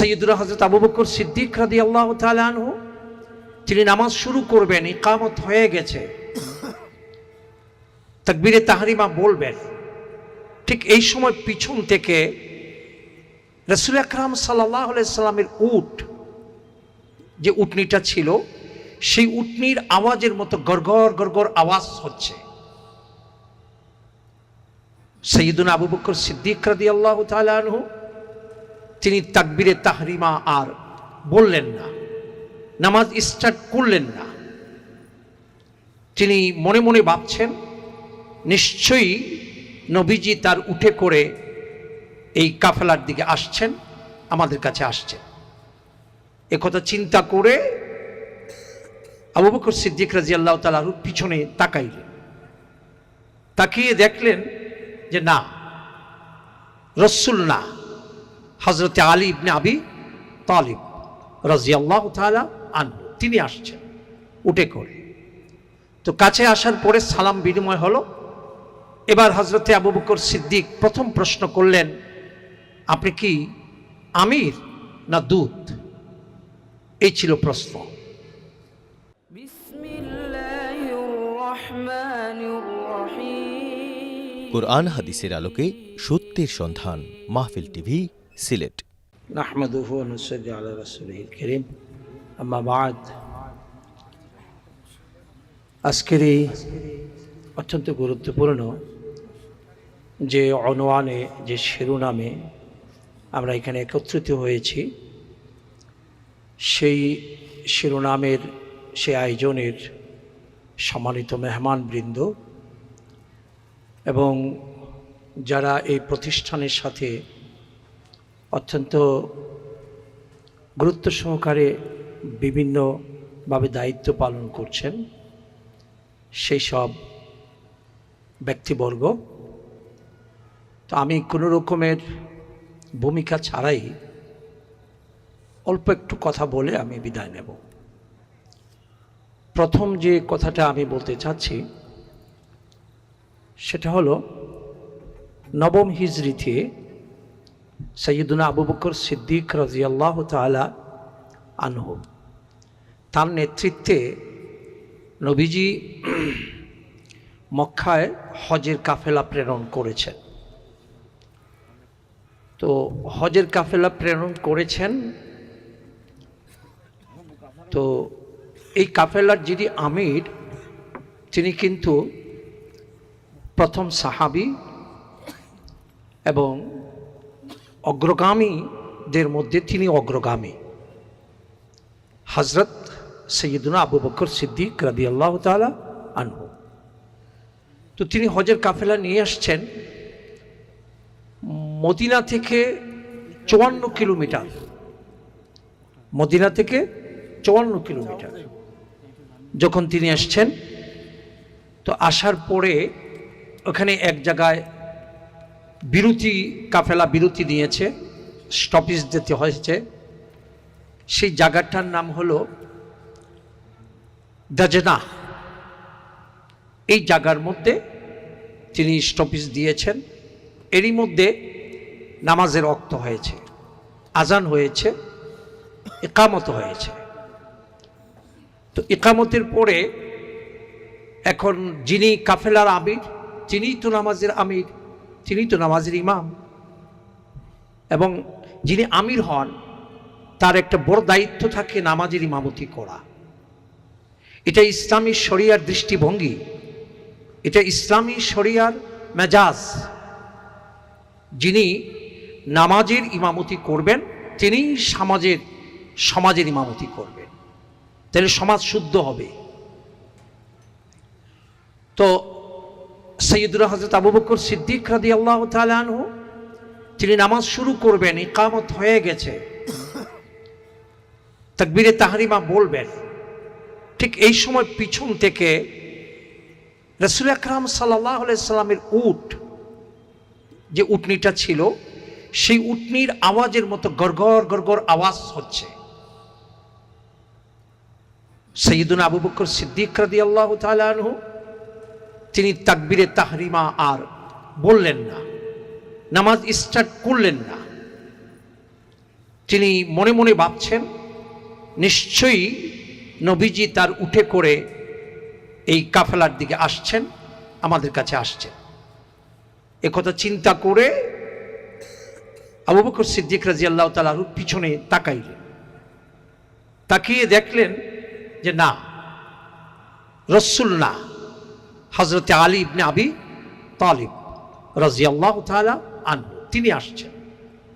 সৈয়দুনা হযরত আবু বকর সিদ্দিক রাদিয়াল্লাহু তাআলা আনহু তিনি নামাজ শুরু করবেন, ইকামত হয়ে গেছে, তাকবীরে তাহরিমা বলবেন। ঠিক এই সময় পিছন থেকে রাসূল আকরাম সাল্লাল্লাহু আলাইহি সাল্লামের উট, যে উটনিটা ছিল, সেই উটনির আওয়াজের মতো গড়গড় গড়গড় আওয়াজ হচ্ছে। সৈয়দুনা আবু বকর সিদ্দিক রাদিয়াল্লাহু তাআলা আনহু তিনি তাকবীরে তাহরিমা আর বললেন না, নামাজ স্টার্ট করলেন না। তিনি মনে মনে ভাবছেন, নিশ্চয়ই নবীজি তার উঠে করে এই কাফেলার দিকে আসছেন, আমাদের কাছে আসছেন। একথা চিন্তা করে আবু বকর সিদ্দিক রাদিয়াল্লাহু তাআলা পিছনে তাকাইলেন। তাকিয়ে দেখলেন যে না, রাসূল না, হযরত আলী ইবনে আবি তালিব রাদিয়াল্লাহু তাআলা আনহু তিনি আসছেন উঠে করে। তো কাছে আসার পরে সালাম বিনিময় হলো। এবার হযরতে আবু বকর সিদ্দিক প্রথম প্রশ্ন করলেন, আপনি কি আমির না দূত? এই ছিল প্রশ্ন। কুরআন হাদিসের আলোকে সত্যের সন্ধান, মাহফিল টিভি, সিলেট। নাহমাদুহু ওয়া নুসাল্লি আলা রাসূলিল কারীম, আম্মা বা'দ। আজকের এই অত্যন্ত গুরুত্বপূর্ণ যে অনওয়ানে, যে শিরোনামে আমরা এখানে একত্রিত হয়েছি, সেই শিরোনামের, সেই আয়োজনের সম্মানিত মেহমানবৃন্দ এবং যারা এই প্রতিষ্ঠানের সাথে অত্যন্ত গুরুত্ব সহকারে বিভিন্নভাবে দায়িত্ব পালন করছেন, সেই সব ব্যক্তিবর্গ। তো আমি কোনো রকমের ভূমিকা ছাড়াই অল্প একটু কথা বলে আমি বিদায় নেব। প্রথম যে কথাটা আমি বলতে চাচ্ছি সেটা হলো, নবম হিজরিতে সৈয়দুনা আবু বকর সিদ্দিক রাদিয়াল্লাহু তাআলা আনহু তার নেতৃত্বে নবীজি মক্কায় হজের কাফেলা প্রেরণ করেছেন। তো হজের কাফেলা প্রেরণ করেছেন, তো এই কাফেলার যিনি আমির, তিনি কিন্তু প্রথম সাহাবী এবং অগ্রগামীদের মধ্যে তিনি অগ্রগামী, হযরত সৈয়দুনা আবু বকর সিদ্দিক রাদিয়াল্লাহু তাআলা আনহু। তো তিনি হজের কাফেলা নিয়ে আসছেন মদিনা থেকে 54 কিলোমিটার, মদিনা থেকে 54 কিলোমিটার যখন তিনি আসছেন, তো আসার পরে ওখানে এক জায়গায় বিরতি, কাফেলা বিরতি নিয়েছে, স্টপেজ দিতে হয়েছে। সেই জায়গাটার নাম হলো দাজনা। এই জায়গার মধ্যে তিনি স্টপেজ দিয়েছেন। এরই মধ্যে নামাজের ওয়াক্ত হয়েছে, আজান হয়েছে, ইকামত হয়েছে। তো ইকামতের পরে এখন যিনি কাফেলার আমির, তিনিই তো নামাজের আমির, তিনি তো নামাজের ইমাম, এবং যিনি আমির হন তার একটা বড় দায়িত্ব থাকে নামাজের ইমামতি করা। এটা ইসলামী শরিয়ার দৃষ্টিভঙ্গি, এটা ইসলামী শরিয়ার মেজাজ। যিনি নামাজের ইমামতি করবেন তিনি সমাজের ইমামতি করবেন, তাহলে সমাজ শুদ্ধ হবে। তো সৈয়দুনা হযরত আবু বকর সিদ্দিক রাদিয়াল্লাহু তাআলা আনহু তিনি নামাজ শুরু করবেন, ইকামত হয়ে গেছে, তাকবীরে তাহরিমা বলবেন। ঠিক এই সময় পিছন থেকে রাসূল আকরাম সাল্লাল্লাহু আলাইহি সাল্লামের উট, যে উটনিটা ছিল, সেই উটনির আওয়াজের মতো গড়গড় গড়গড় আওয়াজ হচ্ছে। সৈয়দুনা আবু বকর সিদ্দিক রাদিয়াল্লাহু তাআলা আনহু তিনি তাকবীরে তাহরিমা আর বললেন না, নামাজ স্টার্ট করলেন না। তিনি মনে মনে ভাবছেন নিশ্চয়ই নবীজি তার উঠে করে এই কাফেলার দিকে আসছেন, আমাদের কাছে আসছেন। একথা চিন্তা করে আবু বকর সিদ্দিক রাদিয়াল্লাহু তাআলা পিছনে তাকাইলেন। তাকিয়ে দেখলেন যে না, রাসূল না, হযরত আলী ইবনে আবি তালিব রাদিয়াল্লাহু তাআলা আনহু তিনি আসছেন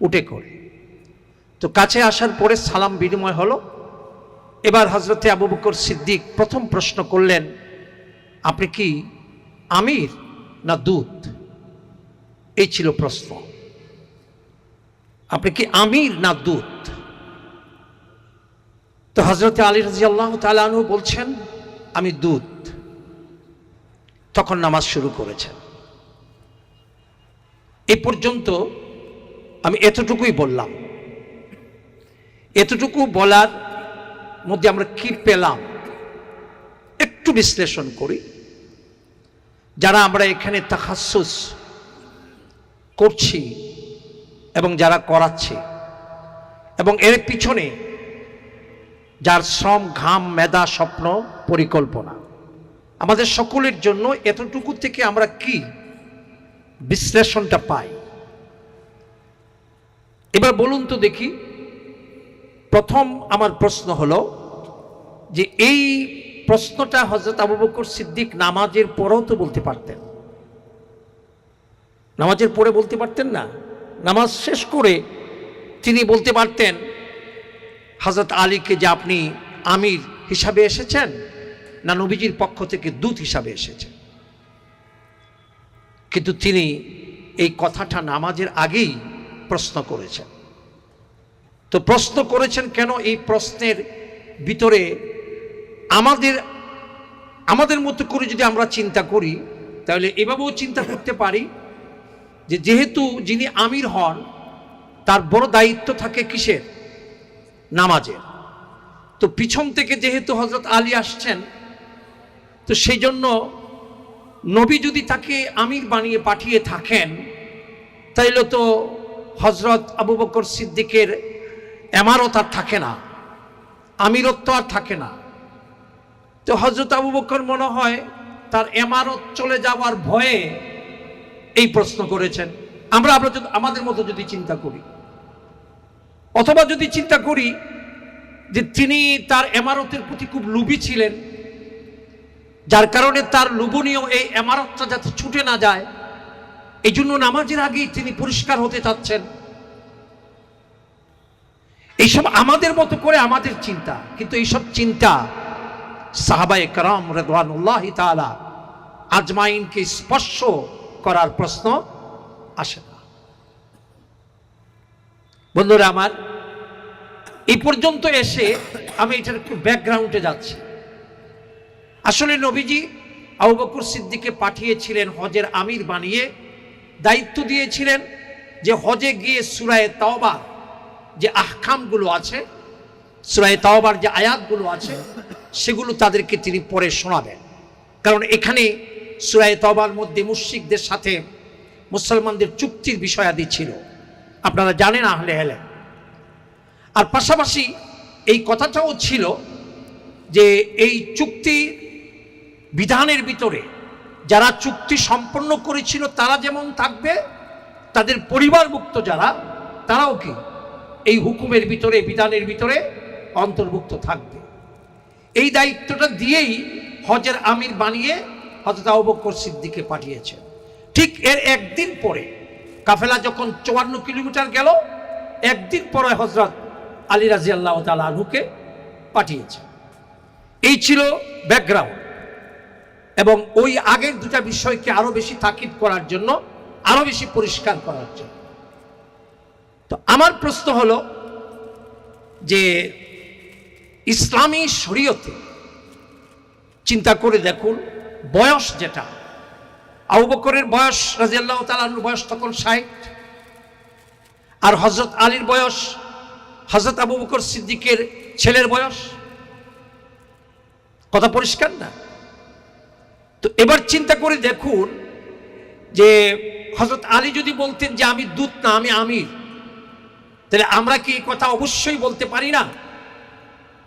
উঠে করে। তো কাছে আসার পরে সালাম বিনিময় হলো। এবার হযরতে আবু বকর সিদ্দিক প্রথম প্রশ্ন করলেন, আপনি কি আমির না দূত? এই ছিল প্রশ্ন, আপনি কি আমির না দূত? তো হযরত আলী রাদিয়াল্লাহু তাআলা আনহু বলছেন, আমি দূত। তখন নামাজ শুরু করেছেন। এই পর্যন্ত আমি এতটুকুই বললাম। এতটুকু বলার মধ্যে আমরা কি পেলাম একটু বিশ্লেষণ করি। যারা আমরা এখানে তাখাসসুস করছি এবং যারা করাচ্ছে এবং এর পিছনে যার শ্রম, ঘাম, মেধা, স্বপ্ন, পরিকল্পনা, আমাদের সকলের জন্য এতটুকু থেকে আমরা কি বিশ্লেষণটা পাই? এবার বলুন তো দেখি। প্রথম আমার প্রশ্ন হলো যে এই প্রশ্নটা হযরত আবু বকর সিদ্দিক নামাজের পরেও তো বলতে পারতেন। নামাজের পরে বলতে পারতেন না? নামাজ শেষ করে তিনি বলতে পারতেন হযরত আলীকে যে আপনি আমির হিসাবে এসেছেন না নবীজির পক্ষ থেকে দূত হিসাবে এসেছেন। কিন্তু তিনি এই কথাটা নামাজের আগেই প্রশ্ন করেছেন। তো প্রশ্ন করেছেন কেন? এই প্রশ্নের ভিতরে আমাদের মতো করে যদি আমরা চিন্তা করি তাহলে এভাবেও চিন্তা করতে পারি যে যেহেতু যিনি আমির হন তার বড় দায়িত্ব থাকে কিসের? নামাজের। তো পিছন থেকে যেহেতু হযরত আলী আসছেন, তো সেই জন্য নবী যদি তাকে আমির বানিয়ে পাঠিয়ে থাকেন তাইলে তো হযরত আবু বকর সিদ্দিকের এমারত আর থাকে না, আমিরত্ব আর থাকে না। তো হযরত আবু বকর মনে হয় তার এমারত চলে যাওয়ার ভয়ে এই প্রশ্ন করেছেন। আমরা আমাদের মতো যদি চিন্তা করি, অথবা যদি চিন্তা করি যে তিনি তার এমারতের প্রতি খুব লোভী ছিলেন, যার কারণে তার লোভনীয় এই এমারতটা যাতে ছুটে না যায় এই জন্য নামাজের আগেই তিনি পরিষ্কার হতে চাচ্ছেন। এইসব আমাদের মতো করে আমাদের চিন্তা, কিন্তু এইসব চিন্তা সাহাবায়ে কেরাম রিদওয়ানুল্লাহি তাআলা আজমাইনকে স্পর্শ করার প্রশ্ন আসে না। বন্ধুরা আমার, এই পর্যন্ত এসে আমি এটার একটু ব্যাকগ্রাউন্ডে যাচ্ছি। আসলে নবীজি আবু বকর সিদ্দিককে পাঠিয়েছিলেন হজের আমির বানিয়ে, দায়িত্ব দিয়েছিলেন যে হজে গিয়ে সূরা তাওবা যে আহকামগুলো আছে, সূরা তাওবার যে আয়াতগুলো আছে সেগুলো তাদেরকে তিনি পড়ে শোনাবেন। কারণ এখানে সূরা তাওবার মধ্যে মুশরিকদের সাথে মুসলমানদের চুক্তির বিষয়াদি ছিল, আপনারা জানেন আহলে ইলম। আর পাশাপাশি এই কথাটাও ছিল যে এই চুক্তি বিধানের ভিতরে যারা চুক্তি সম্পন্ন করেছিল তারা যেমন থাকবে, তাদের পরিবারভুক্ত যারা তারাও কি এই হুকুমের ভিতরে, বিধানের ভিতরে অন্তর্ভুক্ত থাকবে। এই দায়িত্বটা দিয়েই হজের আমির বানিয়ে হযরত আবু বকর সিদ্দিককে পাঠিয়েছেন। ঠিক এর একদিন পরে কাফেলা যখন 54 কিলোমিটার গেল, একদিন পরে হযরত আলী রাদিয়াল্লাহু তাআলা আনহুকে পাঠিয়েছে। এই ছিল ব্যাকগ্রাউন্ড। এবং ওই আগের দুটা বিষয়কে আরো বেশি তাকিদ করার জন্য, আরো বেশি পরিষ্কার করার জন্য। তো আমার প্রশ্ন হলো যে ইসলামী শরীয়তে চিন্তা করে দেখুন, বয়স যেটা, আবু বকরের বয়স রাদিয়াল্লাহু তাআলা আনহুর বয়স তখন 60, আর হযরত আলীর বয়স, হযরত আবু বকর সিদ্দিকের ছেলের বয়স। কথা পরিষ্কার না? তো এবার চিন্তা করে দেখুন যে হযরত আলী যদি বলতেন যে আমি দূত না, আমি আমির, তাহলে আমরা কি এই কথা অবশ্যই বলতে পারি না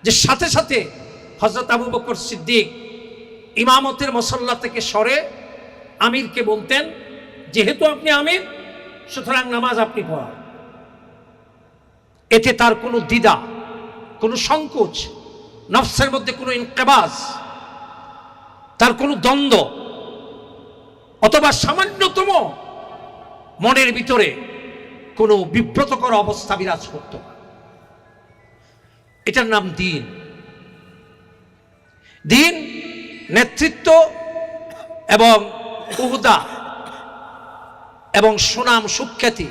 যে সাথে সাথে হযরত আবু বকর সিদ্দিক ইমামতের মুসল্লা থেকে সরে আমিরকে বলতেন, যেহেতু আপনি আমির সুতরাং নামাজ আপনি পড়ান। এতে তার কোনো দ্বিধা, কোনো সংকোচ, নফসের মধ্যে কোনো ইনকিবাজ, তার কোনো দ্বন্দ্ব অথবা সামান্যতম মনের ভিতরে কোনো বিব্রতকর অবস্থা বিরাজ করত না। এটার নাম দ্বীন। দ্বীন নেতৃত্ব এবং উহদা এবং সুনাম সুখ্যাতি।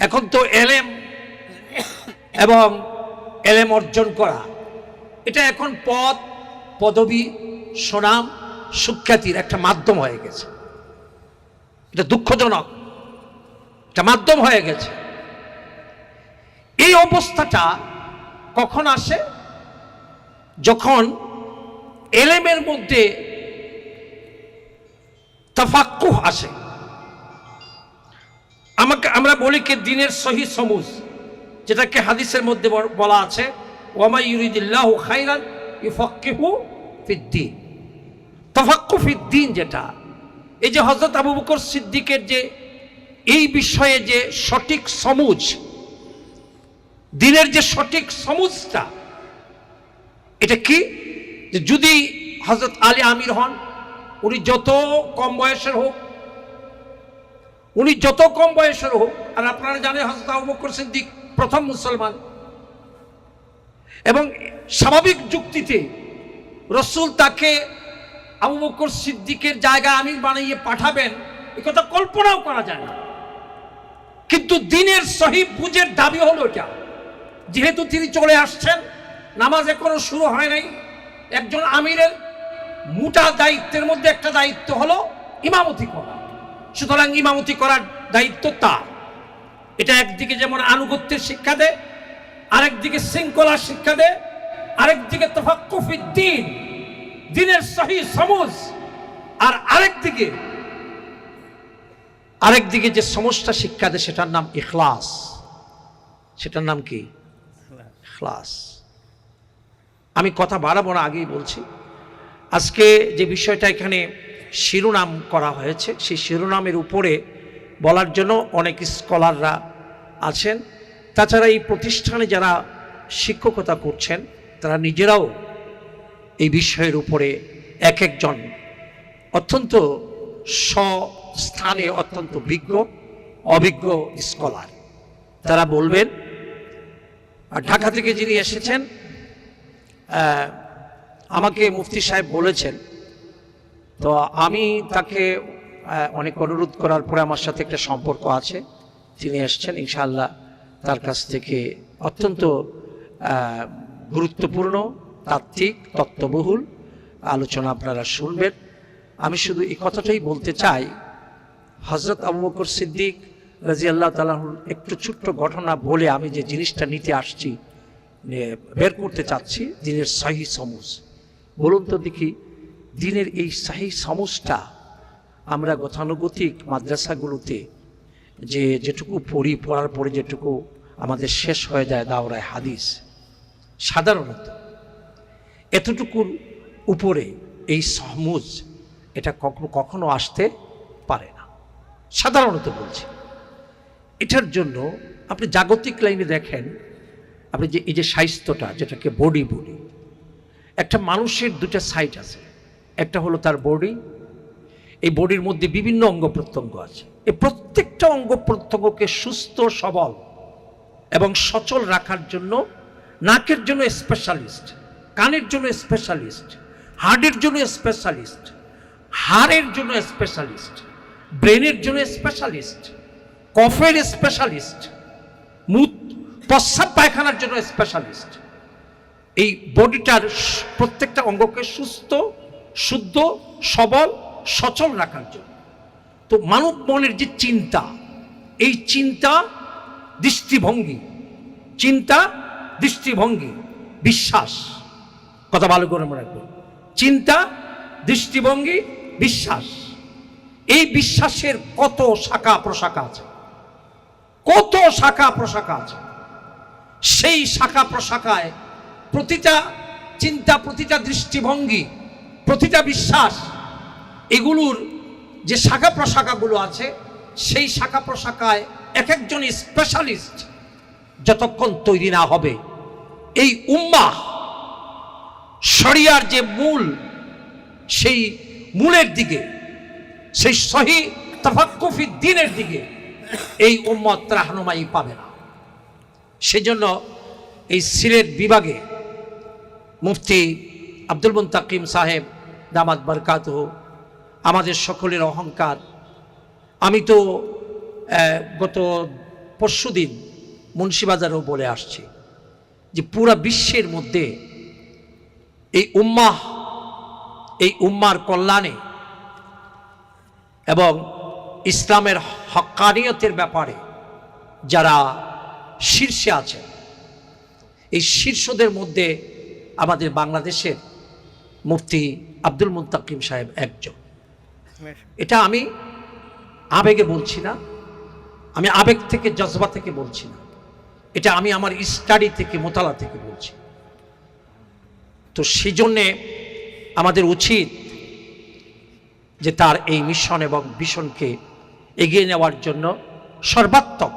এখন তো এলেম এবং এলেম অর্জন করা, এটা এখন পদ পদবী সুনাম সুখ্যাতির একটা মাধ্যম হয়ে গেছে। এটা দুঃখজনক, এটা মাধ্যম হয়ে গেছে। এই অবস্থাটা কখন আসে? যখন এলেমের মধ্যে তাফাক্কুহ আসে। আমরা বলি কি দ্বীনের সহি সমুজ, যেটাকে হাদিসের মধ্যে বলা আছে ওয়ামা ইউরিদিল্লাহু খাইরান ইউফাক্কিহু ফিদ্দীন। তাফাক্কুহ ফিদ্দীন যেটা, এই যে হযরত আবু বকর সিদ্দিকের যে এই বিষয়ে যে সঠিক সমুজ, দ্বীনের যে সঠিক সমুজটা, এটা কি? যে যদি হযরত আলী আমির হন, উনি যত কম বয়সের হোক, আর আপনারা জানেন হযরত আবু বকর সিদ্দিক প্রথম মুসলমান, এবং স্বাভাবিক যুক্তিতে রাসূল তাকে আবু বকর সিদ্দিকের জায়গায় আমির বানিয়ে পাঠাবেন, এ কথা কল্পনাও করা যায় না। কিন্তু দ্বীনের সহি বুঝের দাবি হলো এটা, যেহেতু তিনি চলে আসছেন, নামাজ এখনো শুরু হয় নাই, একজন আমিরের মোটা দায়িত্বের মধ্যে একটা দায়িত্ব হলো ইমামতি করা, সুতরাং ইমামতি করার দায়িত্ব তার। এটা একদিকে যেমন আনুগত্যের শিক্ষা দেয়, আরেকদিকে শৃঙ্খলার শিক্ষা দেয়, আরেকদিকে তাফাক্কুহ ফিদ্দীন, দ্বীনের সহি সমুজ, আর আরেকদিকে যে সমস্যা শিক্ষা দেয় সেটার নাম ইখলাস। সেটার নাম কি? ইখলাস। আমি কথা বাড়াবো না, আগেই বলছি। আজকে যে বিষয়টা এখানে শিরোনাম করা হয়েছে, সেই শিরোনামের উপরে বলার জন্য অনেক স্কলাররা আছেন। তাছাড়া এই প্রতিষ্ঠানে যারা শিক্ষকতা করছেন তারা নিজেরাও এই বিষয়ের উপরে এক একজন অত্যন্ত স্থানে অত্যন্ত বিজ্ঞ অভিজ্ঞ স্কলার, তারা বলবেন। আর ঢাকা থেকে যিনি এসেছেন, আমাকে মুফতি সাহেব বলেছেন, তো আমি তাকে অনেক অনুরোধ করার পরে আমার সাথে একটা সম্পর্ক আছে, তিনি এসছেন। ইনশাআল্লাহ তার কাছ থেকে অত্যন্ত গুরুত্বপূর্ণ, তাত্ত্বিক, তত্ত্ববহুল আলোচনা আপনারা শুনবেন। আমি শুধু এই কথাটাই বলতে চাই, হযরত আবু বকর সিদ্দিক রাদিয়াল্লাহু তাআলা একটু ছোট্ট ঘটনা বলে আমি যে জিনিসটা নিতে আসছি, বের করতে চাচ্ছি, দ্বীনের সহি সমুজ। বলুন তো দেখি, দ্বীনের এই সহি সমুজটা আমরা গতানুগতিক মাদ্রাসাগুলোতে যেটুকু পড়ার পরে যেটুকু আমাদের শেষ হয়ে যায় দাওরায় হাদিস, সাধারণত এতটুকুর উপরে এই সমুজ এটা কখনো আসতে পারে না, সাধারণত বলছি। এটার জন্য আপনি জাগতিক লাইনে দেখেন, আপনি যে এই যে স্বাস্থ্যটা, যেটাকে বডি বলি, একটা মানুষের দুটা সাইড আছে, একটা হলো তার বডি, এই বডির মধ্যে বিভিন্ন অঙ্গ প্রত্যঙ্গ আছে। এই প্রত্যেকটা অঙ্গ প্রত্যঙ্গকে সুস্থ সবল এবং সচল রাখার জন্য নাকের জন্য স্পেশালিস্ট, কানের জন্য স্পেশালিস্ট, হার্টের জন্য স্পেশালিস্ট, হাড়ের জন্য স্পেশালিস্ট, ব্রেনের জন্য স্পেশালিস্ট, কফের স্পেশালিস্ট, প্রস্রাব পায়খানার জন্য স্পেশালিস্ট। এই বডিটার প্রত্যেকটা অঙ্গকে সুস্থ, শুদ্ধ, সবল, সচল রাখার জন্য। তো মানব মনের যে চিন্তা, এই চিন্তা দৃষ্টিভঙ্গি, বিশ্বাস, কথা ভালো করে মনে রাখবেন, চিন্তা, দৃষ্টিভঙ্গি, বিশ্বাস, এই বিশ্বাসের কত শাখা প্রশাখা আছে, কত শাখা প্রশাখা আছে। সেই শাখা প্রশাখায় প্রতিটা চিন্তা, প্রতিটা দৃষ্টিভঙ্গি, প্রতিটা বিশ্বাস, এগুলোর যে শাখা প্রশাখাগুলো আছে, সেই শাখা প্রশাখায় এক একজন স্পেশালিস্ট যতক্ষণ তৈরি না হবে, এই উম্মাহ শরিয়ার যে মূল, সেই মূলের দিকে, সেই সহি তাফাক্কুফি দ্বীনের দিকে এই উম্মত রাহনুমাই পাবে না। সেজন্য এই সিলেট বিভাগে মুফতি আব্দুল মুন্তাকিম সাহেব দামাত বরকাতুহু আমাদের সকলের অহংকার। আমি তো গত পরশুদিন মুন্সিবাজারেও বলে আসছি যে পুরা বিশ্বের মধ্যে এই উম্মার কল্যাণে এবং ইসলামের হক্কানিয়তের ব্যাপারে যারা শীর্ষে আছে, এই শীর্ষদের মধ্যে আমাদের বাংলাদেশের মুফতি আব্দুল মুন্তাকিম সাহেব একজন। এটা আমি আবেগে বলছি না, আমি আবেগ থেকে, জজবা থেকে বলছি না, এটা আমি আমার স্টাডি থেকে, মোতালা থেকে বলছি। তো সেই জন্যে আমাদের উচিত যে তার এই মিশন এবং ভিশনকে এগিয়ে নেওয়ার জন্য সর্বাত্মক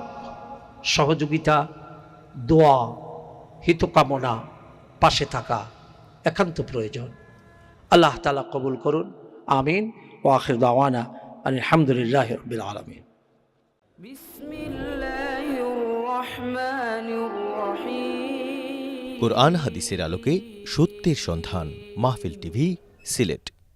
সহযোগিতা, দোয়া, হিতকামনা, পাশে থাকা একান্ত প্রয়োজন। আল্লাহ তাআলা কবুল করুন, আমিন। ওয়া আখির দাওয়ানা আলহামদুলিল্লাহি রাব্বিল আলামিন। বিসমিল্লাহির রহমানির রহিম। কোরআন হাদিসের আলোকে সত্যের সন্ধান, মাহফিল টিভি, সিলেট।